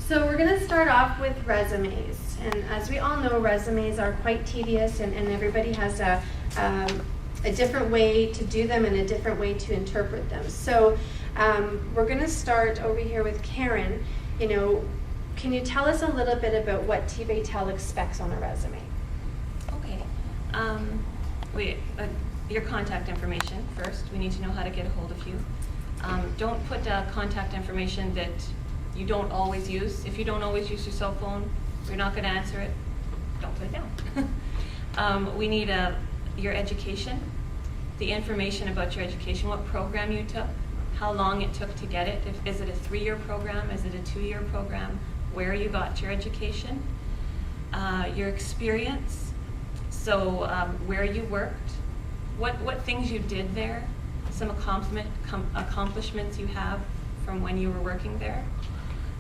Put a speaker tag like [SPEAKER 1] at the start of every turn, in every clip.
[SPEAKER 1] So we're going to start off with resumes. And as we all know, resumes are quite tedious, and everybody has a different way to do them and a different way to interpret them. So we're going to start over here with Karen. You know, can you tell us a little bit about what tbaytel expects on a resume?
[SPEAKER 2] Okay. Your contact information first. We need to know how to get a hold of you. Don't put contact information that you don't always use. If you don't always use your cell phone, you're not going to answer it, don't put it down. We need your education, the information about your education, what program you took, how long it took to get it. Is it a 3-year program? Is it a 2-year program? Where you got your education, your experience, so where you worked, what things you did there, some accomplishments you have from when you were working there,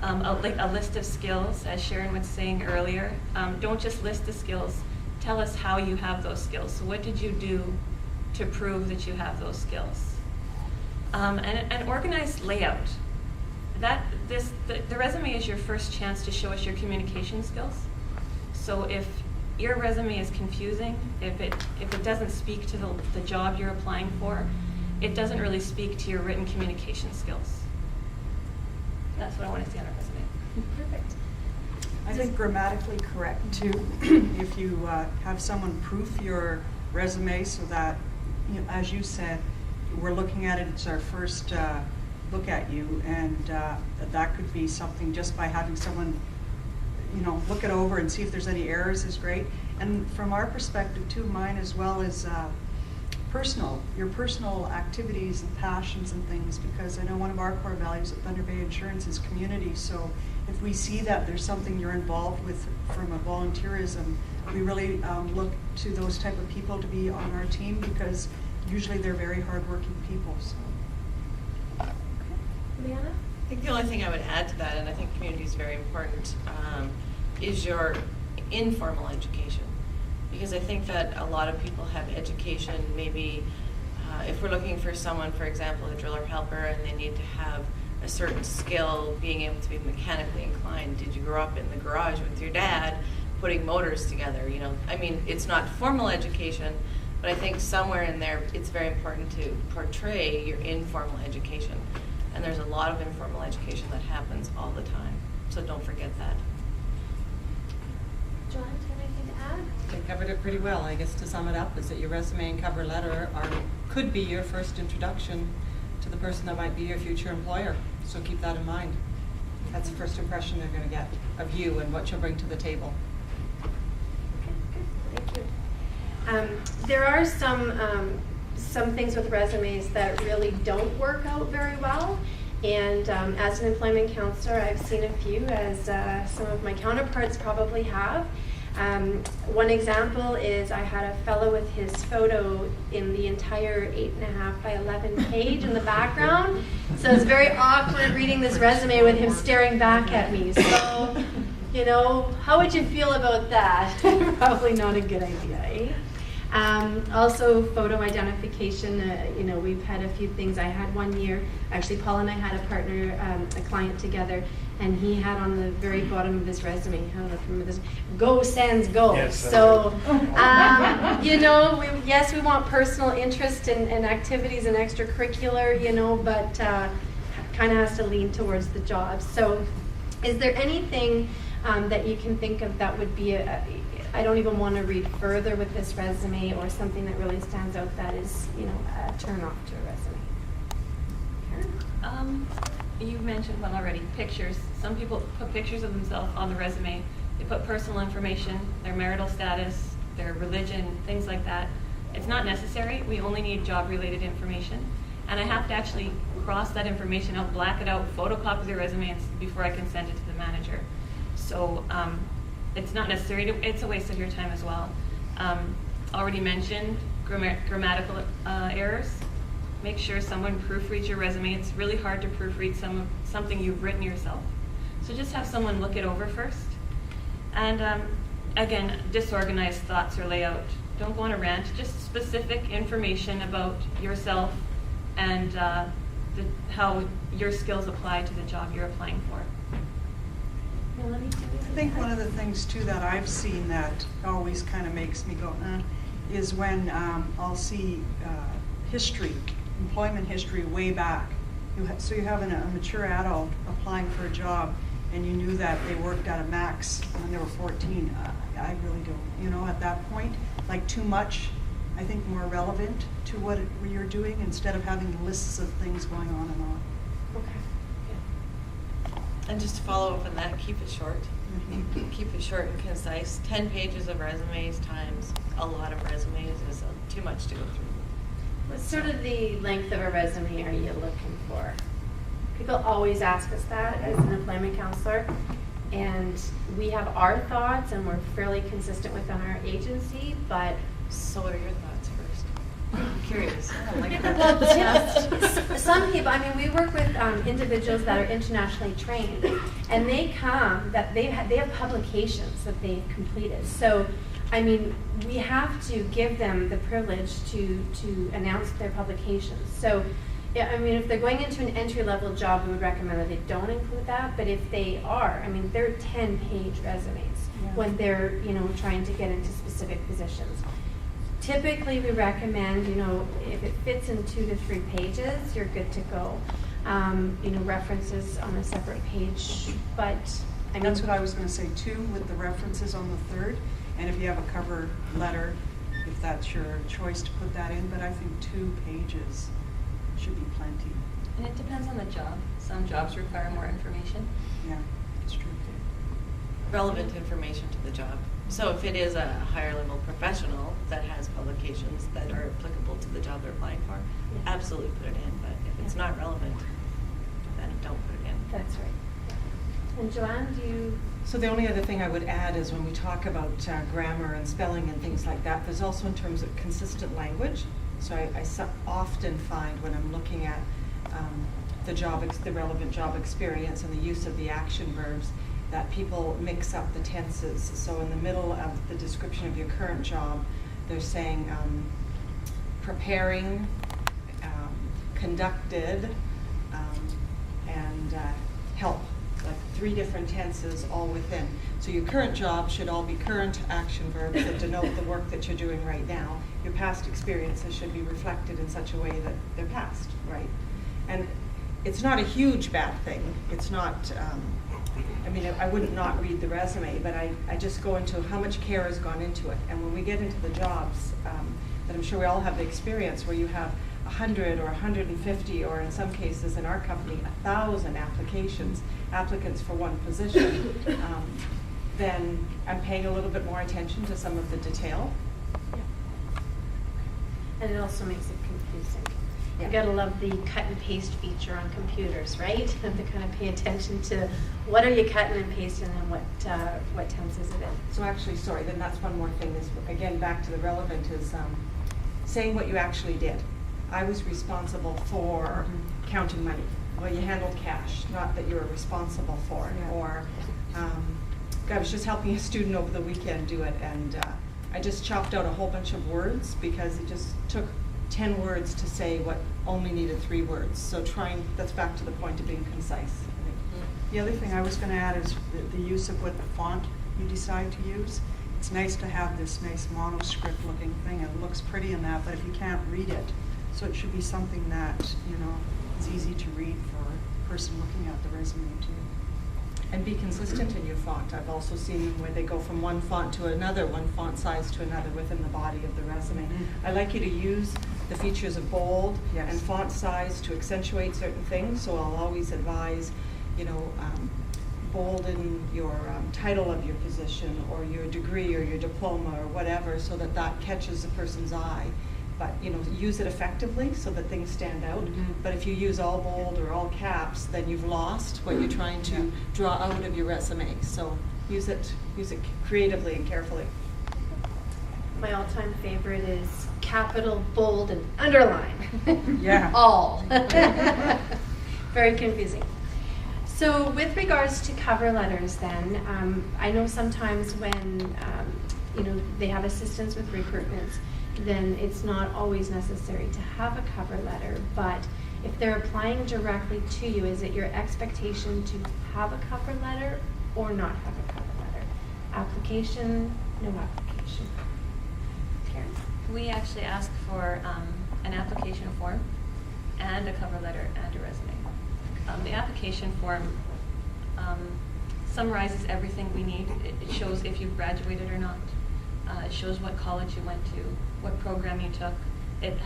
[SPEAKER 2] a list of skills, as Sharon was saying earlier. Don't just list the skills, tell us how you have those skills. So what did you do to prove that you have those skills? And organized layout. The resume is your first chance to show us your communication skills. So if your resume is confusing, if it doesn't speak to the job you're applying for, it doesn't really speak to your written communication skills. That's what I want to see on a resume.
[SPEAKER 1] Perfect.
[SPEAKER 3] I think grammatically correct too. If you have someone proof your resume so that, you know, as you said, we're looking at it, it's our first look at you, and that could be something just by having someone, you know, look it over and see if there's any errors is great. And from our perspective too, mine as well as your personal activities and passions and things, because I know one of our core values at Thunder Bay Insurance is community. So if we see that there's something you're involved with from a volunteerism, we really look to those type of people to be on our team, because usually they're very hardworking people. So.
[SPEAKER 1] Leanna?
[SPEAKER 4] I think the only thing I would add to that, and I think community is very important, is your informal education. Because I think that a lot of people have education, maybe if we're looking for someone, for example, a driller helper, and they need to have a certain skill, being able to be mechanically inclined. Did you grow up in the garage with your dad putting motors together? You know, I mean, it's not formal education, but I think somewhere in there it's very important to portray your informal education. And there's a lot of informal education that happens all the time, so don't forget that.
[SPEAKER 1] John, do you have anything to add?
[SPEAKER 5] They covered it pretty well. I guess to sum it up is that your resume and cover letter could be your first introduction to the person that might be your future employer. So keep that in mind. That's the first impression they're going to get of you and what you'll bring to the table.
[SPEAKER 1] Okay, good. Thank you. There are some things with resumes that really don't work out very well. And as an employment counselor, I've seen a few, as some of my counterparts probably have. One example is I had a fellow with his photo in the entire 8.5 by 11 page in the background. So it's very awkward reading this resume with him staring back at me. So, you know, how would you feel about that? Probably not a good idea, eh? Also, photo identification, you know, we've had a few things. I had one year, actually Paul and I had a partner, a client together, and he had on the very bottom of his resume, I don't know if you remember this, go Sens go. Yes, so, you know, we want personal interest in activities and extracurricular, you know, but kind of has to lean towards the job. So is there anything that you can think of that would be I don't even want to read further with this resume, or something that really stands out that is, you know, a turn off to a resume? Karen?
[SPEAKER 2] You mentioned one already, pictures. Some people put pictures of themselves on the resume. They put personal information, their marital status, their religion, things like that. It's not necessary. We only need job-related information. And I have to actually cross that information out, black it out, photocopy the resume before I can send it to the manager. So it's not necessary. It's a waste of your time as well. Already mentioned grammatical errors. Make sure someone proofreads your resume. It's really hard to proofread something you've written yourself. So just have someone look it over first. And again, disorganized thoughts or layout. Don't go on a rant. Just specific information about yourself and how your skills apply to the job you're applying for.
[SPEAKER 1] Melanie, do you have anything
[SPEAKER 3] I think
[SPEAKER 1] to
[SPEAKER 3] one
[SPEAKER 1] add?
[SPEAKER 3] of the things too that I've seen that always kind of makes me go, is when I'll see history, employment history way back. So you have a mature adult applying for a job, and you knew that they worked at a max when they were 14. I really don't. At that point, like too much, I think more relevant to what you're doing instead of having lists of things going on and on.
[SPEAKER 1] Okay.
[SPEAKER 4] And just to follow up on that, keep it short. Keep it short and concise. 10 pages of resumes times a lot of resumes is too much to go through.
[SPEAKER 1] What sort of the length of a resume are you looking for? People always ask us that as an employment counselor, and we have our thoughts, and we're fairly consistent within our agency, but
[SPEAKER 4] So what are your thoughts first? I'm curious.
[SPEAKER 1] well, some people, we work with individuals that are internationally trained, and they come, that they have publications that they've completed. So, we have to give them the privilege to announce their publications. So, yeah, if they're going into an entry-level job, we would recommend that they don't include that, but if they are, they're 10-page resumes when they're, trying to get into specific positions. Typically, we recommend, if it fits in 2 to 3 pages, you're good to go. References on a separate page, but
[SPEAKER 3] That's what I was going to say too, with the references on the third. And if you have a cover letter, if that's your choice to put that in, but I think 2 pages should be plenty.
[SPEAKER 2] And it depends on the job. Some jobs require more information.
[SPEAKER 3] Yeah, it's true.
[SPEAKER 4] Relevant information to the job. So if it is a higher level professional that has publications that are applicable to the job they're applying for, absolutely put it in. But if it's not relevant, then don't put it in.
[SPEAKER 1] that's right. And Joanne, do you?
[SPEAKER 5] So the only other thing I would add is when we talk about grammar and spelling and things like that, there's also in terms of consistent language. So I often find when I'm looking at the relevant job experience and the use of the action verbs, that people mix up the tenses. So in the middle of the description of your current job, they're saying preparing, conducted, and help. Like 3 different tenses all within. So your current job should all be current action verbs that denote the work that you're doing right now. Your past experiences should be reflected in such a way that they're past, right? And it's not a huge bad thing. It's not, I wouldn't not read the resume, but I just go into how much care has gone into it. And when we get into the jobs, that I'm sure we all have the experience where you have 100 or 150, or in some cases in our company, 1,000 applicants for one position, then I'm paying a little bit more attention to some of the detail.
[SPEAKER 1] And it also makes it confusing.
[SPEAKER 5] Yeah.
[SPEAKER 1] You gotta love the cut and paste feature on computers, right? And to kind of pay attention to what are you cutting and pasting and what tense is it in.
[SPEAKER 5] So actually, sorry, then that's one more thing is, again, back to the relevant is saying what you actually did. I was responsible for counting money. Well, you handled cash, not that you were responsible for it.
[SPEAKER 3] Yeah.
[SPEAKER 5] Or I was just helping a student over the weekend do it, and I just chopped out a whole bunch of words because it just took 10 words to say what only needed 3 words. So that's back to the point of being concise.
[SPEAKER 3] The other thing I was going to add is the use of what font you decide to use. It's nice to have this nice monoscript looking thing. It looks pretty in that, but if you can't read it, so it should be something that, is easy to read for a person looking at the resume too.
[SPEAKER 5] And be consistent in your font. I've also seen where they go from one font to another, one font size to another within the body of the resume. I like you to use the features of bold and font size to accentuate certain things, so I'll always advise, bold in your title of your position or your degree or your diploma or whatever, so that catches a person's eye. But use it effectively so that things stand out. But if you use all bold or all caps, then you've lost what you're trying to draw out of your resume. So use it creatively and carefully.
[SPEAKER 1] My all-time favorite is capital, bold, and underline.
[SPEAKER 3] Yeah.
[SPEAKER 1] All. Very confusing. So with regards to cover letters then, I know sometimes when they have assistance with recruitments, then it's not always necessary to have a cover letter, but if they're applying directly to you, is it your expectation to have a cover letter or not have a cover letter. Application, no application. Karen?
[SPEAKER 2] We actually ask for an application form and a cover letter and a resume. The application form summarizes everything we need. It shows if you graduated or not. It shows what college you went to, what program you took. It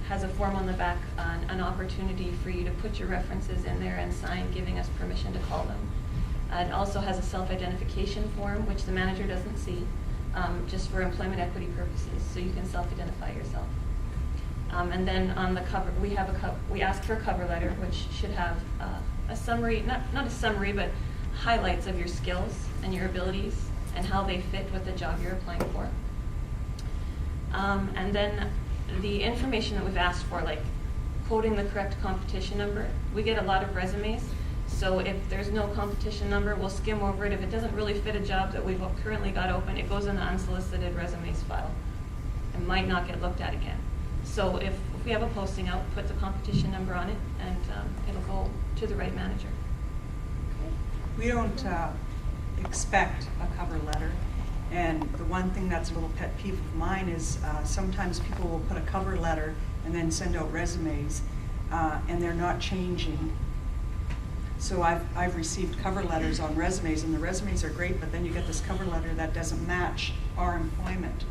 [SPEAKER 2] has a form on the back, an opportunity for you to put your references in there and sign, giving us permission to call them. It also has a self-identification form, which the manager doesn't see, just for employment equity purposes, so you can self-identify yourself. And then on the cover, we ask for a cover letter, which should have a summary, not a summary, but highlights of your skills and your abilities and how they fit with the job you're applying for. And then the information that we've asked for, like quoting the correct competition number. We get a lot of resumes, so if there's no competition number, we'll skim over it. If it doesn't really fit a job that we've currently got open, it goes in the unsolicited resumes file. It might not get looked at again. So if we have a posting out, put the competition number on it, and it'll go to the right manager.
[SPEAKER 3] We don't expect a cover letter. And the one thing that's a little pet peeve of mine is sometimes people will put a cover letter and then send out resumes, and they're not changing. So I've received cover letters on resumes, and the resumes are great, but then you get this cover letter that doesn't match our employment.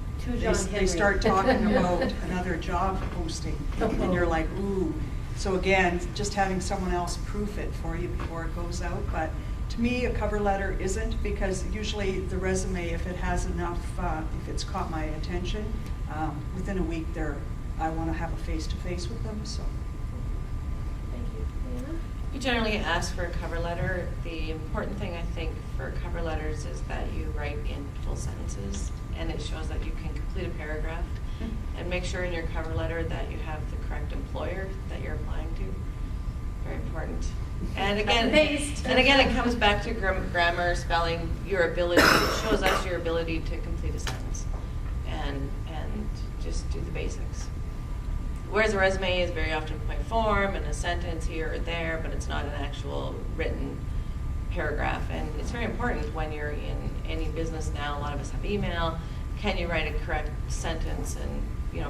[SPEAKER 3] They start talking about another job posting, and you're like, ooh. So again, just having someone else proof it for you before it goes out. But to me, a cover letter isn't, because usually the resume, if it has enough, if it's caught my attention, within a week I want to have a face-to-face with them. So.
[SPEAKER 1] Thank you. Leanna?
[SPEAKER 4] You generally ask for a cover letter. The important thing, I think, for cover letters is that you write in full sentences, and it shows that you can complete a paragraph. And make sure in your cover letter that you have the correct employer that you're applying to. Very important. And again, it comes back to grammar, spelling, your ability. It shows us your ability to complete a sentence, and just do the basics. Whereas a resume is very often point form and a sentence here or there, but it's not an actual written paragraph. And it's very important when you're in any business now. A lot of us have email. Can you write a correct sentence and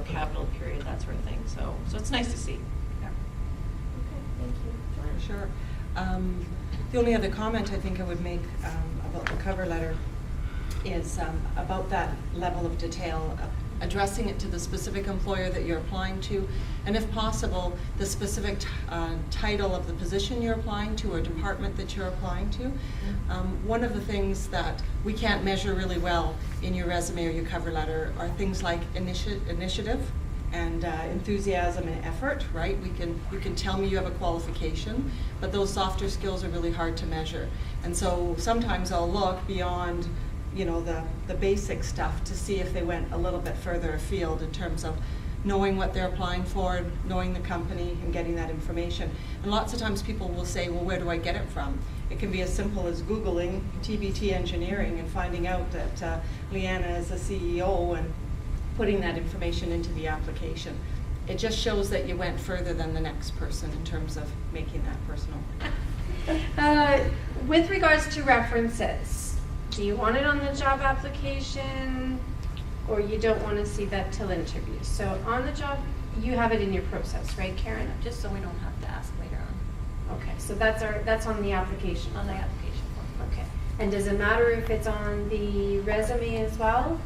[SPEAKER 4] capital period, that sort of thing. So it's nice to see.
[SPEAKER 3] Yeah.
[SPEAKER 1] Okay, thank you.
[SPEAKER 5] Sure. The only other comment I think I would make about the cover letter is about that level of detail, addressing it to the specific employer that you're applying to, and if possible, the specific title of the position you're applying to or department that you're applying to. One of the things that we can't measure really well in your resume or your cover letter are things like initiative and enthusiasm and effort, right? You can tell me you have a qualification, but those softer skills are really hard to measure. And so sometimes I'll look beyond the basic stuff to see if they went a little bit further afield in terms of knowing what they're applying for, knowing the company, and getting that information. And lots of times people will say, well, where do I get it from? It can be as simple as Googling TBT Engineering and finding out that Leanna is a CEO and putting that information into the application. It just shows that you went further than the next person in terms of making that personal.
[SPEAKER 1] With regards to references, do you want it on the job application, or you don't want to see that till interview? So on the job, you have it in your process, right, Karen?
[SPEAKER 2] Just so we don't have to ask later on.
[SPEAKER 1] Okay, so that's on the application.
[SPEAKER 2] On the application form.
[SPEAKER 1] Okay, and does it matter if it's on the resume as well?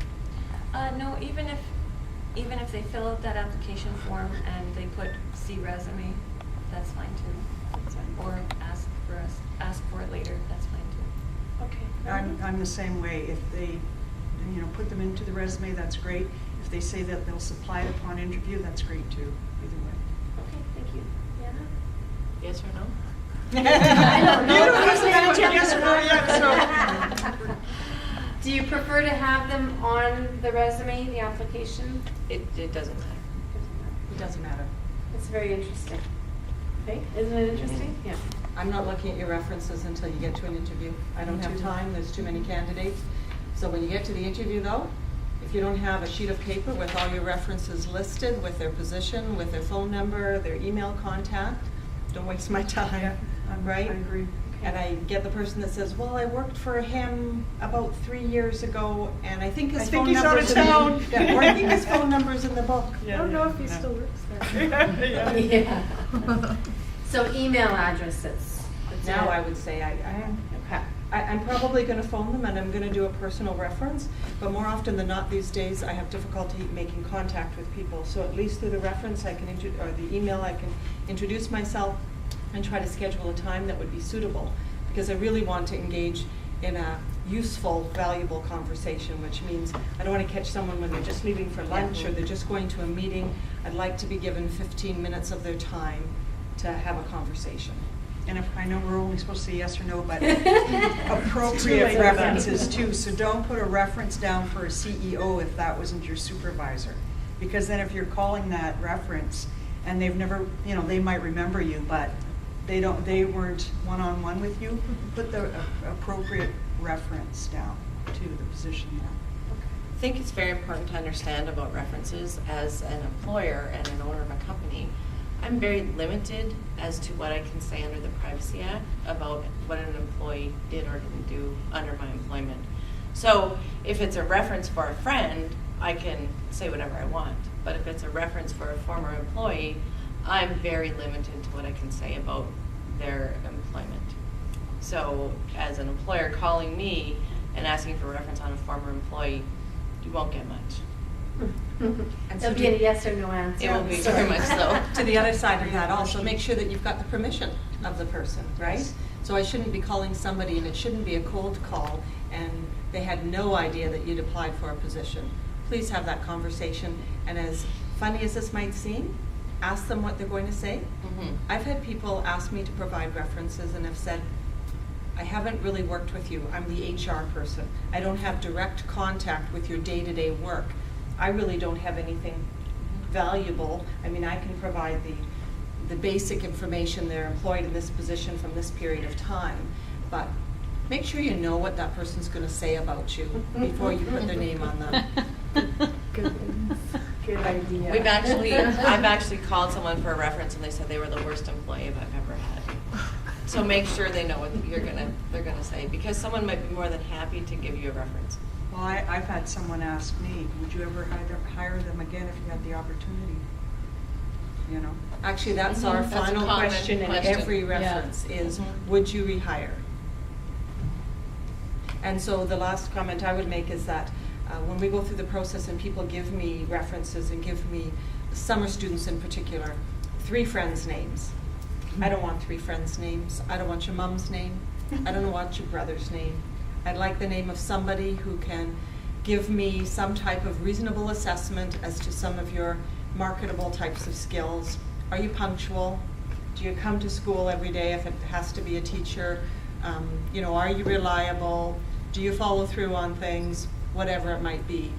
[SPEAKER 2] No, even if they fill out that application form and they put "see resume," that's fine too.
[SPEAKER 1] That's fine.
[SPEAKER 2] Or ask for it later. That's fine too.
[SPEAKER 1] Okay.
[SPEAKER 3] I'm the same way. If they, put them into the resume, that's great. If they say that they'll supply it upon interview, that's great too. Either way.
[SPEAKER 1] Okay, thank you. Deanna?
[SPEAKER 4] Yes or no?
[SPEAKER 1] I don't know.
[SPEAKER 3] You don't have to answer yes or no yet, so.
[SPEAKER 1] Do you prefer to have them on the resume, the application?
[SPEAKER 4] It doesn't matter.
[SPEAKER 5] It doesn't matter.
[SPEAKER 1] It's very interesting. Okay, isn't it interesting? Yeah.
[SPEAKER 5] I'm not looking at your references until you get to an interview. I don't have time, there's too many candidates. So when you get to the interview though, if you don't have a sheet of paper with all your references listed, with their position, with their phone number, their email contact, don't waste my time,
[SPEAKER 3] Yeah,
[SPEAKER 5] right?
[SPEAKER 3] I agree.
[SPEAKER 5] And I get the person that says, well, I worked for him about 3 years ago, and I think his phone
[SPEAKER 3] he's out
[SPEAKER 5] number's
[SPEAKER 3] of
[SPEAKER 5] in
[SPEAKER 3] town.
[SPEAKER 5] the, yeah, or I think his phone number's in the book.
[SPEAKER 3] Yeah,
[SPEAKER 6] I don't know
[SPEAKER 3] yeah,
[SPEAKER 6] if he
[SPEAKER 3] yeah.
[SPEAKER 6] still works there.
[SPEAKER 1] Yeah. So email addresses. That's
[SPEAKER 5] Now
[SPEAKER 1] it.
[SPEAKER 5] I would say
[SPEAKER 1] Okay.
[SPEAKER 5] I'm probably going to phone them and I'm going to do a personal reference, but more often than not these days I have difficulty making contact with people. So at least through the reference I can, or the email, I can introduce myself and try to schedule a time that would be suitable, because I really want to engage in a useful, valuable conversation, which means I don't want to catch someone when they're just leaving for lunch or they're just going to a meeting. I'd like to be given 15 minutes of their time to have a conversation.
[SPEAKER 3] And if, I know we're only supposed to say yes or no, but
[SPEAKER 1] Too
[SPEAKER 3] appropriate
[SPEAKER 1] late.
[SPEAKER 3] references too. So don't put a reference down for a CEO if that wasn't your supervisor. Because then if you're calling that reference and they've never, they might remember you, but they weren't one-on-one with you, put the appropriate reference down to the position there.
[SPEAKER 4] I think it's very important to understand about references as an employer and an owner of a company. I'm very limited as to what I can say under the Privacy Act about what an employee did or didn't do under my employment. So if it's a reference for a friend, I can say whatever I want. But if it's a reference for a former employee, I'm very limited to what I can say about their employment. So as an employer calling me and asking for reference on a former employee, you won't get much.
[SPEAKER 5] And so
[SPEAKER 1] There'll be a yes or no answer.
[SPEAKER 4] It will be
[SPEAKER 1] Sorry.
[SPEAKER 4] very much so.
[SPEAKER 5] To the other side of that also, make sure that you've got the permission of the person, right?
[SPEAKER 3] Yes.
[SPEAKER 5] So I shouldn't be calling somebody and it shouldn't be a cold call and they had no idea that you'd applied for a position. Please have that conversation, and as funny as this might seem, ask them what they're going to say.
[SPEAKER 4] Mhm.
[SPEAKER 5] I've had people ask me to provide references and have said, I haven't really worked with you. I'm the HR person. I don't have direct contact with your day-to-day work. I really don't have anything valuable. I mean, I can provide the basic information. They're employed in this position from this period of time, but make sure you know what that person's going to say about you before you put their name on them.
[SPEAKER 1] Good idea.
[SPEAKER 4] I've actually called someone for a reference and they said they were the worst employee I've ever had. So make sure they know what they're gonna say, because someone might be more than happy to give you a reference.
[SPEAKER 3] Well, I've had someone ask me, would you ever hire them again if you had the opportunity?
[SPEAKER 5] Actually, that's our
[SPEAKER 4] That's a
[SPEAKER 5] final
[SPEAKER 4] common
[SPEAKER 5] question in
[SPEAKER 4] question.
[SPEAKER 5] every
[SPEAKER 4] Yeah.
[SPEAKER 5] reference is,
[SPEAKER 4] Mhm.
[SPEAKER 5] would you rehire? And so the last comment I would make is that when we go through the process and people give me references and give me, summer students in particular, 3 friends' names. I don't want 3 friends' names. I don't want your mom's name. I don't want your brother's name. I'd like the name of somebody who can give me some type of reasonable assessment as to some of your marketable types of skills. Are you punctual? Do you come to school every day if it has to be a teacher? Are you reliable? Do you follow through on things? Whatever it might be.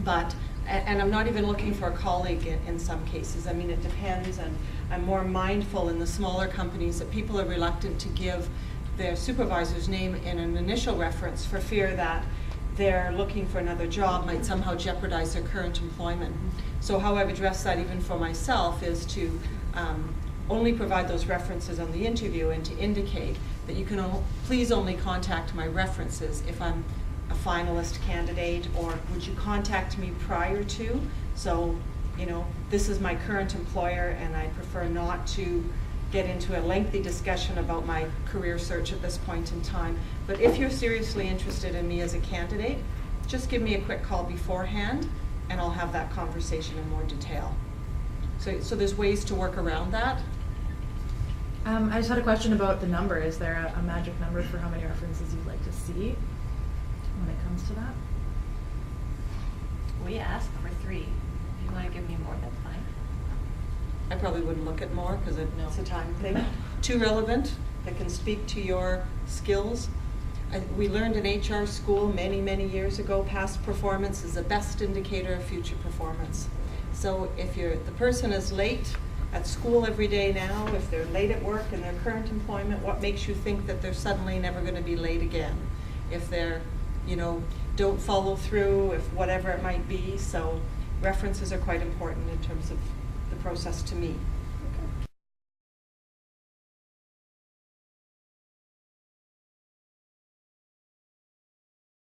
[SPEAKER 5] But, and I'm not even looking for a colleague in some cases. I mean, it depends, and I'm more mindful in the smaller companies that people are reluctant to give their supervisor's name in an initial reference for fear that they're looking for another job might somehow jeopardize their current employment. So how I've addressed that even for myself is to only provide those references on the interview and to indicate that you can please only contact my references if I'm a finalist candidate, or would you contact me prior to? So, this is my current employer and I prefer not to get into a lengthy discussion about my career search at this point in time. But if you're seriously interested in me as a candidate, just give me a quick call beforehand and I'll have that conversation in more detail. So there's ways to work around that.
[SPEAKER 6] I just had a question about the number. Is there a magic number for how many references you'd like to see when it comes to that?
[SPEAKER 2] We ask for 3. If you want to give me more, that's fine.
[SPEAKER 5] I probably wouldn't look at more because it's
[SPEAKER 4] No.
[SPEAKER 5] a time thing. Too relevant, that can speak to your skills. We learned in HR school many, many years ago, past performance is the best indicator of future performance. So if the person is late at school every day now, if they're late at work in their current employment, what makes you think that they're suddenly never going to be late again? If they're, don't follow through, if whatever it might be. So references are quite important in terms of the process to me.